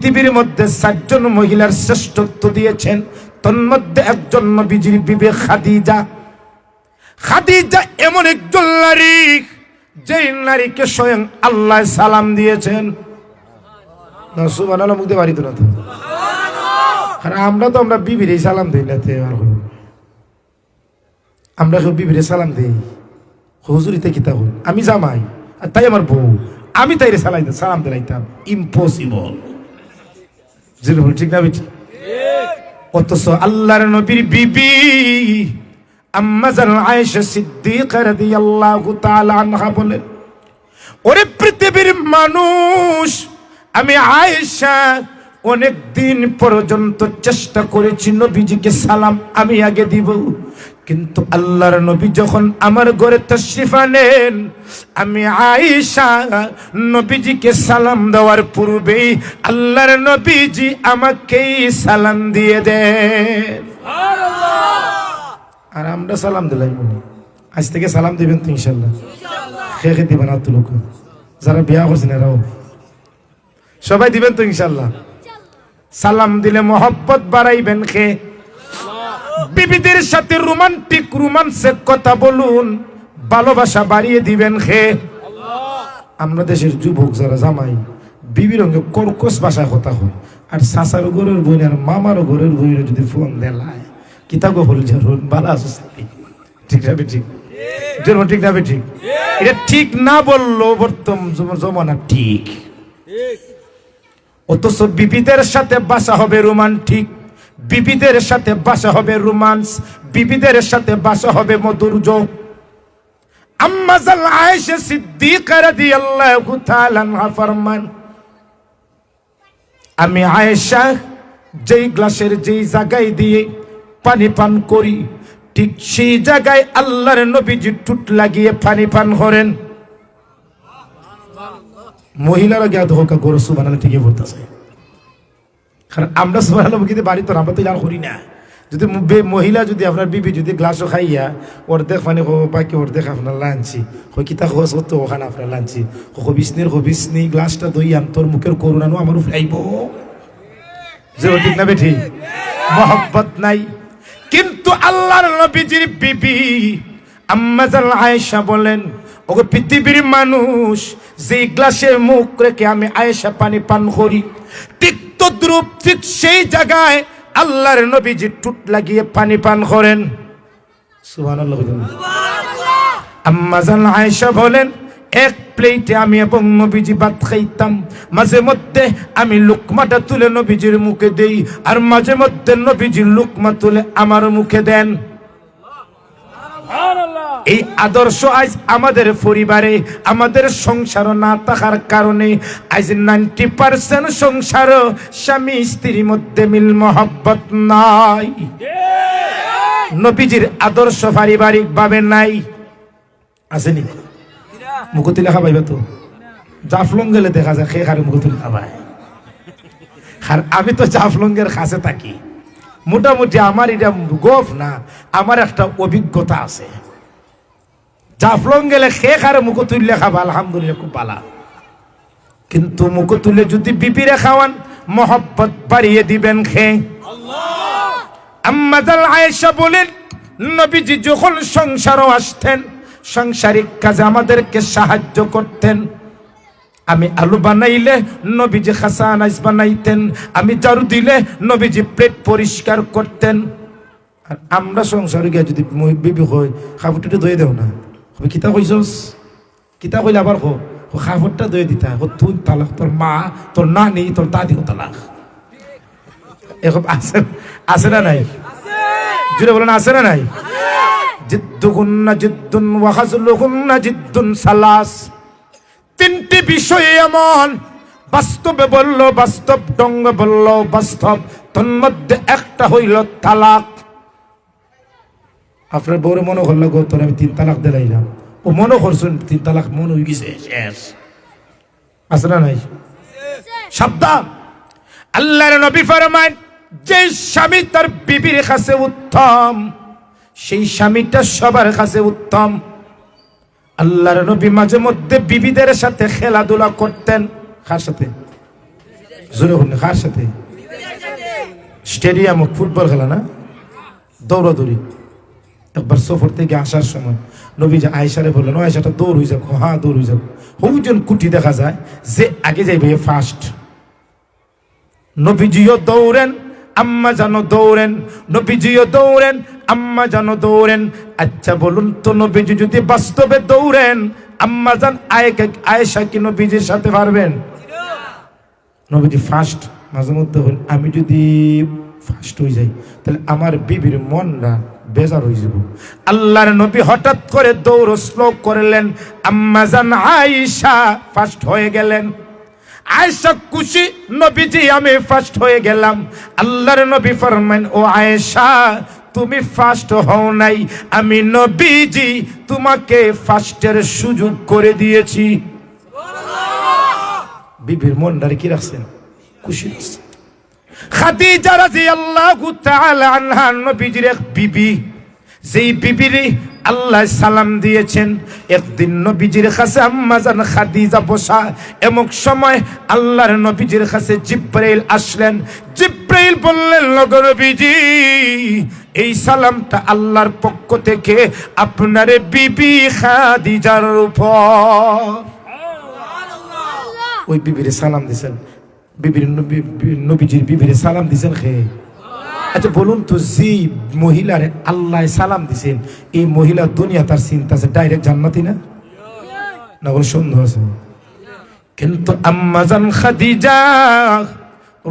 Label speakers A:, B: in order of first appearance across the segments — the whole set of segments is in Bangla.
A: পৃথিবীর মধ্যে 4 জন মহিলার শ্রেষ্ঠত্ব দিয়েছেন, তন্মধ্যে একজন নবীজির বিবি খাদিজা। খাদিজা এমন একজন নারী, যেই নারীকে স্বয়ং আল্লাহ সালাম দিয়েছেন। সুবহানাল্লাহ, মুখে বাড়ি তো না তো। আর আমরা বিবিরে সালাম দিই না, আমরা কেউ বিবিরে সালাম দিই হুজুরিতে কিতাব, আমি জামাই আর তাই আমার বউ, আমি তাইরে সালাম দিলাইতাম, ইম্পসিবল। ঠিক না বেটি? অথচ আল্লাহর নবীর বিবি আম্মা জান আয়েশা সিদ্দিকা রাদিয়াল্লাহু তাআলা আনহা বলেন, ওরে পৃথিবীর মানুষ, আমি আয়েশা অনেক দিন পর্যন্ত চেষ্টা করেছি নবীজিকে সালাম আমি আগে দিব, কিন্তু আল্লাহর নবী যখন আমার ঘরে তাশরিফ আনেন, আমি আয়েশা নবীজিকে সালাম দেওয়ার পূর্বেই আল্লাহর নবীজি আমাকেই সালাম দিয়ে দেন। আর আমরা সালাম দিলাই, আজ থেকে সালাম দিবেন তো ইনশাল্লাহ। খেয়ে দিবেন আর তো লোক যারা বিয়া করছেন এরাও সবাই দিবেন তো ইনশাল্লাহ। সালাম দিলে মহব্বত বাড়াইবেন। খেয়ে বিবিদের সাথে রোমান্সের কথা বলুন, ভালোবাসা বাড়িয়ে দিবেন। খেয়ে আমরা দেশের যুবক যারা জামাই বিবির রঙে কর্কশ ভাষায় কথা হয়, আর সাসার ঘরের বই আর মামার ঘরের বই যদি ফোন দেলায় কিতাগো হল জারুন বালা আছে, ঠিক না ঠিক? ঠিক না ঠিক? এটা ঠিক না বললো বর্তমান জমানা ঠিক। অথচ বিবিদের সাথে বাসা হবে রোমান্টিক, বিবিদের সাথে বাসা হবে রোমান্স, বিবিদের সাথে বাসা হবে মধুর্য। আম্মা জান আয়েশা সিদ্দিকা রাদিয়াল্লাহু তাআলা আনহা ফরমান, আমি আয়েশা যেই গ্লাসের যেই জায়গায় দিয়ে পানি পান করি, ঠিক সেই জায়গায় আল্লাহর নবীজি টুট লাগিয়ে পানি পান করেন। মহিলারা জ্ঞাত হোক গরু সুবহানাল্লাহ ঠিকই বলতেছে, কারণ আমরা সুবহানাল্লাহ কিন্তু বাড়ি তো আমরা তো জান করি না। যদি মহিলা যদি আপনার বিবি যদি গ্লাসও খাইয়া অর্ধেক পানি বাকি অর্ধেক আপনার লাঞ্চি হয় কিতা খোঁজ করতো ওখানে আপনার লাঞ্চি হবিসনি গ্লাসটা দইয়ান তোর মুখের করুণানো আমার উঠাইব, যে ঠিক না বেঠি? মহব্বত নাই। কিন্তু আল্লাহর নবীজির বিবি আম্মা জান আয়েশা বলেন, ওগো পৃথিবীর মানুষ, যে গ্লাসে মুখ রেখে আমি আয়েশা পানি পান করি, ঠিক তদ্রূপ ঠিক সেই জায়গায় আল্লাহর নবীজি টুট লাগিয়ে পানি পান করেন। সুবহানাল্লাহ। আম্মা জান আয়েশা বলেন, এক প্লেটে আমি এবং নবীজি ভাত খাইতাম, মাঝে মধ্যে আমি লুকমাটা তুলে নবীজির মুখে দেই, আর মাঝে মধ্যে নবীজি লুকমা তুলে আমার মুখে দেন। এই আদর্শ আজ আমাদের পরিবারে, আমাদের সংসার না থাকার কারণে আজ 90% সংসার স্বামী স্ত্রীর মধ্যে মিল মহব্বত নাই, নবীজির আদর্শ পারিবারিক ভাবে নাই। আসেনি? মুখতি লেখা পাইবে তো, জাফলং গেলে দেখা যায় খেয়ে খারে মুখতি লেখা পায়। আর আমি তো জাফলংয়ের কাছে থাকি, মোটামুটি আমার এটা গফ না, আমার একটা অভিজ্ঞতা আছে। জাফলং গেলে খেয়ে খারে মুখ তুললে খাবা আলহামদুলিল্লাহ খুব ভালো, কিন্তু মুখ তুলে যদি বিবিরে খাওয়ান মহব্বত বাড়িয়ে দিবেন। খেয়ে আম্মা জান আয়েশা বলেন, নবীজি যখন সংসারও আসতেন, সাংসারিক কাজে আমাদেরকে সাহায্য করতেন। আমি আলু বানাইলে নবীজি খাসা আনাজ বানাইতেন, আমি ঝাড়ু দিলে নবীজি প্লেট পরিষ্কার করতেন। আর আমরা সংসারে গিয়ে যদি বিবি হই খাবারটা ধুয়ে দেও না, কিতা কইছস, কিতা কইলে আবার খাবারটা ধুয়ে দিতা, তুই তালাক, তোর মা, তোর নানি, তোর দাদি তালাক। এরকম আছে না নাই? জুড়ে বলেন আছে না নাই? জিদ্দুহুন্না জিদ্দুন ওয়া হাজলুহুন্না জিদ্দুন সালাস। তিনটি বিষয় এমন, বাস্তবে বললো বাস্তব, ডঙ্গে বললো বাস্তব, তন্মধ্যে একটা হইল তালাক। আপনার বউরে মনে করলো গো তোর আমি 3 তালাক দিলাইলাম, ও মনে করছেন 3 তালাক মনে হয়ে গেছে শেষ। আছে না নাই? সাবধান। আল্লাহর নবী ফরমান, যে স্বামী তার বিবির কাছে উত্তম, সেই স্বামীটা সবার কাছে উত্তম। আল্লাহর নবী মাঝে মধ্যে বিবিদের সাথে খেলাধুলা করতেন। কার সাথে? জোরে হন কার সাথে? স্টেডিয়াম ফুটবল খেলা না, দৌড়াদৌড়ি। একবার সফর থেকে আসার সময় নবীজি আয়েশারে বললেন, ও আয়েশাটা দৌড় হয়ে যাক। হ্যাঁ দৌড় হয়ে যাক। হুজন কুটি দেখা যায় যে আগে যাইবে ফার্স্ট। নবীজিও দৌড়েন, আম্মা জানো দৌড়েন, নবীজিও দৌড়েন, আম্মা জানো দৌড়েন। আচ্ছা বলুন তো, নবীজি যদি বাস্তবে দৌড়েন, আম্মা জান আয়েশা কি নবীজির সাথে পারবেন? নবীজি ফার্স্ট। মাঝে মধ্যে আমি যদি ফার্স্ট হয়ে যাই তাহলে আমার বিবির মনটা বেজার হয়ে যাব। আল্লাহর নবী হঠাৎ করে দৌড় স্লো করলেন, আম্মা জান আয়েশা ফার্স্ট হয়ে গেলেন। আয়েশা খুশি, নবীজি আমি ফার্স্ট হয়ে গেলাম। আল্লাহর নবী ফরমান, ও আয়েশা তুমি ফার্স্ট হও নাই, আমি নবীজি তোমাকে ফার্স্টের সুযোগ করে দিয়েছি। বিবির মনটারে কি রাখছেন? খুশি রাখছেন। খাদিজা রাদিয়াল্লাহু তাআলা আনহা নবীজির এক বিবি, যেই বিবির আল্লাহ সালাম দিয়েছেন। একদিন নবীজির কাছে আম্মা জান খাদিজা বসা, এমন সময় আল্লাহর নবীজির কাছে জিব্রাইল আসলেন। জিব্রাইল বললেন, নবীজি এই সালামটা আল্লাহর পক্ষ থেকে আপনার বিবি খাদিজার উপর। ওই বিবিরে সালাম দিয়েছেন, নবীজির বিবিরে সালাম দিয়েছেন খেয়ে। আচ্ছা বলুন তো, যে মহিলার আল্লাহ সালাম দিছেন, এই মহিলা দুনিয়া তার চিন্তা আছে ডাইরেক্ট জান্নাতি না? না বলে সন্দেহ আছে? কিন্তু আম্মা জান খাদিজা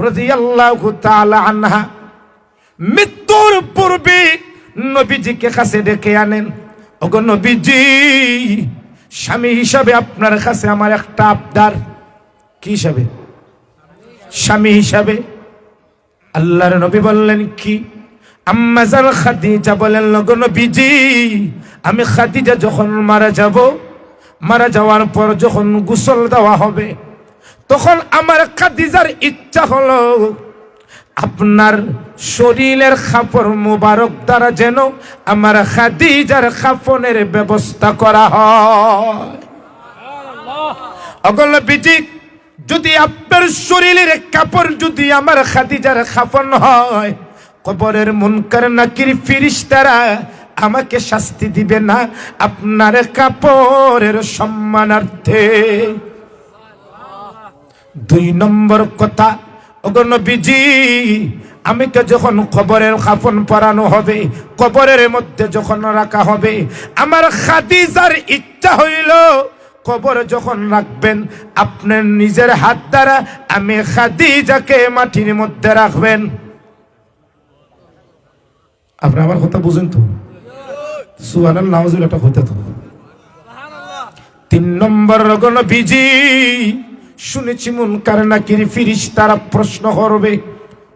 A: রাদিয়াল্লাহু তাআলা আনহা মৃত্যুর পূর্বে নবীজিকে কাছে ডেকে আনেন। ওগো নবীজি, স্বামী হিসাবে আপনার কাছে আমার একটা আবদার। কি হিসাবে? স্বামী হিসাবে। আল্লাহর নবী বললেন, কি? আম্মা জান খাদিজা বলেন, ওগো নবীজি আমি খাদিজা যখন মারা যাব, মারা যাওয়ার পর যখন গোসল দেওয়া হবে, তখন আমার খাদিজার ইচ্ছা হলো আপনার শরীরের কাপড় মুবারক দ্বারা যেন আমার খাদিজার কাফনের ব্যবস্থা করা হয়। ওগো নবীজি, যদি আপনার শরীরের কাপড় যদি আমার খাদিজার কাফন হয়, কবরের মুনকার নাকির ফেরেশতারা আমাকে শাস্তি দিবে না আপনার কাপড়ের সম্মানার্থে। দুই নম্বর কথা, ওগো নবীজি আমাকে যখন কবরের কাফন পরানো হবে, কবরের মধ্যে যখন রাখা হবে, আমার খাদিজার ইচ্ছা হইল কবর যখন রাখবেন আপনার নিজের হাত দ্বারা আমি খাদিজাকে মাটির মধ্যে রাখবেন। আপনি আমার কথা বুঝেন তো? সুবহানাল্লাহ, নাউজুবিল্লাহ হইতে তো। তিন নম্বর, ওগো নবীজি শুনেছি মুনকার নাকির ফেরেশতারা প্রশ্ন করবে,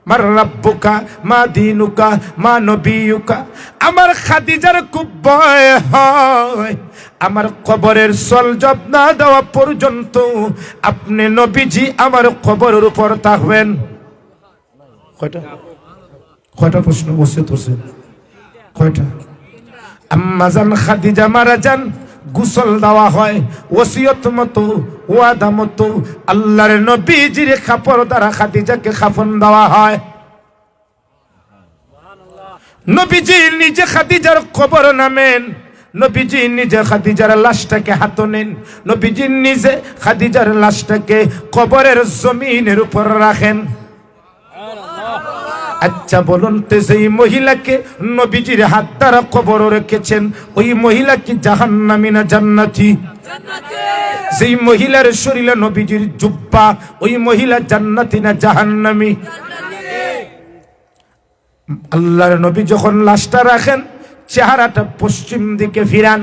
A: মার রাব্বুকা মা দীনুকা মা নবিয়ুকা। আমার খাদিজার খুব ভয় হয় আমার কবরের সলজব না দেওয়া পর্যন্ত আপনি নবীজি আমার কবরের উপর থাকবেন। কয়টা প্রশ্ন বসে তোছে? কয়টা? আম্মা জান খাদিজা মারা যান, গোসল দেওয়া হয়, ওসিয়ত মতো ওয়াদা মতো আল্লাহর নবীজির কাপড় দ্বারা খাদিজাকে কাফন দেওয়া হয়। নবীজি নিজে খাদিজার কবর নামেন, নবীজি নিজে খাদিজার লাশটাকে হাতে নেন, নবীজি নিজে খাদিজার লাশটাকে কবরের জমিনের উপর রাখেন। আচ্ছা বলুন তো, সেই মহিলাকে নবীজির হাত দ্বারা কবর রেখেছেন, ওই মহিলা কি জাহান্নামী না জান্নাতি? যেই মহিলার শরীরে নবীজির জুব্বা, ওই মহিলা জান্নাতি না জাহান্নামী? আল্লাহর নবী যখন লাশটা রাখেন, চেহারাটা পশ্চিম দিকে ফিরান,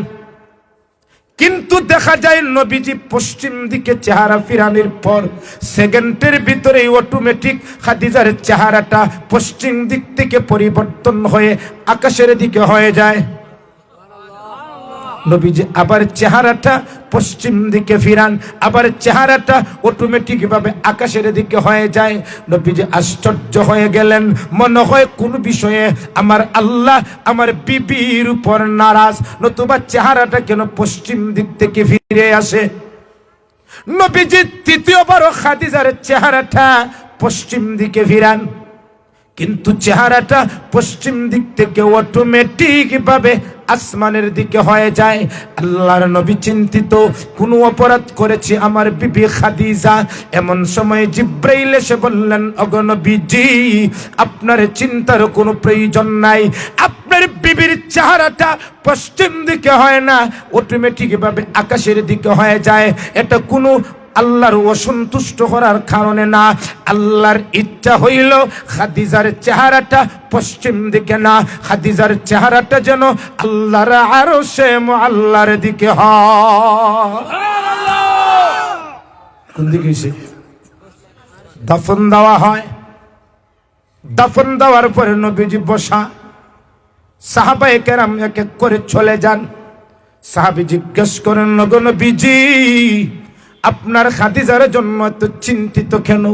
A: কিন্তু দেখা যায় নবীজি পশ্চিম দিকে চেহারা ফিরানোর পর সেকেন্ডের ভিতরে অটোমেটিক খাদিজার চেহারাটা পশ্চিম দিক থেকে পরিবর্তন হয়ে আকাশের দিকে হয়ে যায়। নবীজি আবার চেহারাটা পশ্চিম দিকে ফিরান, আবার চেহারাটা অটোমেটিক ভাবে আকাশের দিকে হয়ে যায়। নবীজি আশ্চর্য হয়ে গেলেন, মনে হয় কোন বিষয়ে আমার আল্লাহ আমার বিবির উপর নারাজ, নতুবা চেহারাটা কেন পশ্চিম দিক থেকে ফিরে আসে। নবীজি তৃতীয়বার খাদিজার চেহারাটা পশ্চিম দিকে ফিরান, কিন্তু চেহারাটা পশ্চিম দিক থেকে অটোমেটিক ভাবে আসমানের দিকে হয়ে যায়। আল্লাহর নবী চিন্তিত, কোন অপরাধ করেছি আমার বিবি খাদিজা? এমন সময় জিব্রাইল এসে বললেন, ওগো নবীজি, আপনার চিন্তার কোনো প্রয়োজন নাই। আপনার বিবির চেহারাটা পশ্চিম দিকে হয় না, অটোমেটিক ভাবে আকাশের দিকে হয়ে যায়। এটা কোনো আল্লাহর অসন্তুষ্ট করার কারণে না, আল্লাহর ইচ্ছা হইল খাদিজার চেহারাটা পশ্চিম দিকে না, খাদিজার চেহারাটা যেন আল্লাহর আরশে মুআল্লার দিকে হয়। কোন দিকে হইছে? দাফন দেওয়া হয়। দাফন দেওয়ার পরে নবীজি বসা, সাহাবায়ে কেরাম এক এক করে চলে যান। সাহাবী জিজ্ঞেস করেন, ওগো নবীজি, আপনার খাদিজার জন্য এত চিন্তিত কেন?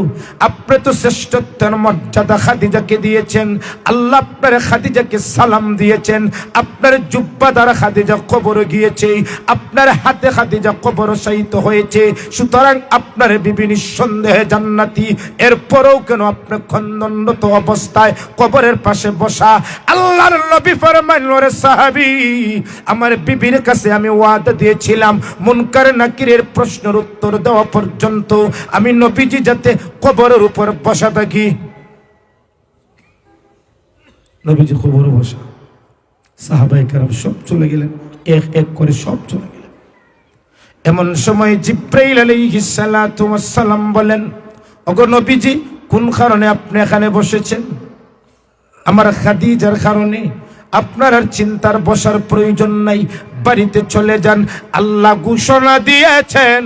A: আপনি তো শ্রেষ্ঠত্বের মর্যাদা খাদিজাকে দিয়েছেন, আল্লাহ আপনার খাদিজাকে সালাম দিয়েছেন, আপনার জুব্বা দ্বারা খাদিজা কবর গিয়েছে, আপনার হাতে খাদিজা কবর শায়িত হয়েছে, সুতরাং আপনার বিবি নিঃসন্দেহে জান্নাতি। এরপরেও কেন আপনি খন্দনরত অবস্থায় কবরের পাশে বসা? আল্লাহর নবী ফরমাইলেন, ওরে সাহাবী, আমার বিবির কাছে আমি ওয়াদা দিয়েছিলাম মুনকার নাকিরের প্রশ্নের উত্তর দেওয়া পর্যন্ত আমি নবীজি যাতে কবরের উপর বসা থাকি। নবীজি কবরে বসা, সাহাবায়ে কেরাম সব চলে গেলেন, এক এক করে সব চলে গেলেন। এমন সময় জিব্রাইল আলাইহিস সালাতু ওয়াস সালাম বলেন, ওগো নবীজি, কোন কারণে আপনি এখানে বসেছেন? আমার খাদিজার কারণে। আপনার আর চিন্তার বসার প্রয়োজন নাই, বাড়িতে চলে যান। আল্লাহ ঘোষণা দিয়েছেন,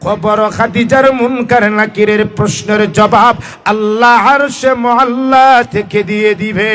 A: কবর খাদিজার মুনকার নাকিরের প্রশ্নের জবাব আল্লাহ আরশে মুআল্লা থেকে দিয়ে দিবে।